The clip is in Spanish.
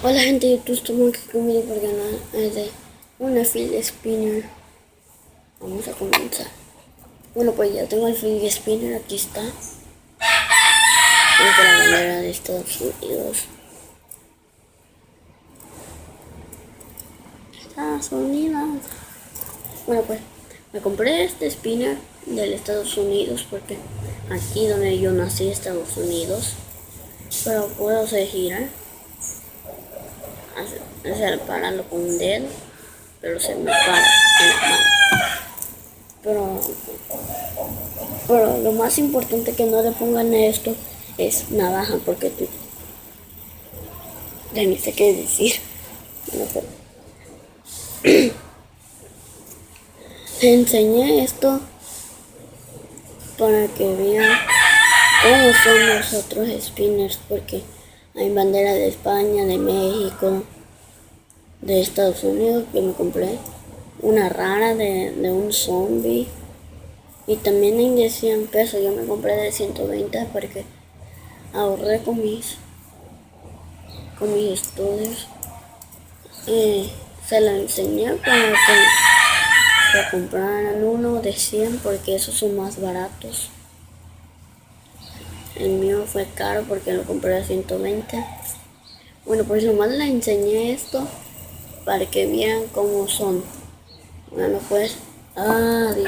Hola gente de YouTube, estamos aquí conmigo por ganar de una field spinner. Vamos a comenzar. Bueno, pues ya tengo el field spinner, aquí está. Es la bandera de Estados Unidos. Estados Unidos. Bueno, pues me compré este spinner del Estados Unidos porque aquí donde yo nací, Estados Unidos. Pero puedo hacer girar. Hacer pararlo con un dedo, pero se me para en la mano. Pero lo más importante que no le pongan a esto es navaja, porque tú ya ni sé qué decir. No, te enseñé esto para que vean cómo son los otros spinners, porque hay bandera de España, de México, de Estados Unidos que me compré, una rara de un zombie, y también en de 100 pesos. Yo me compré de 120 porque ahorré con mis estudios. Se la enseñé para que compraran uno de 100 porque esos son más baratos. El mío fue caro porque lo compré a 120. Bueno, pues nomás le enseñé esto para que vieran cómo son. Bueno, pues adiós.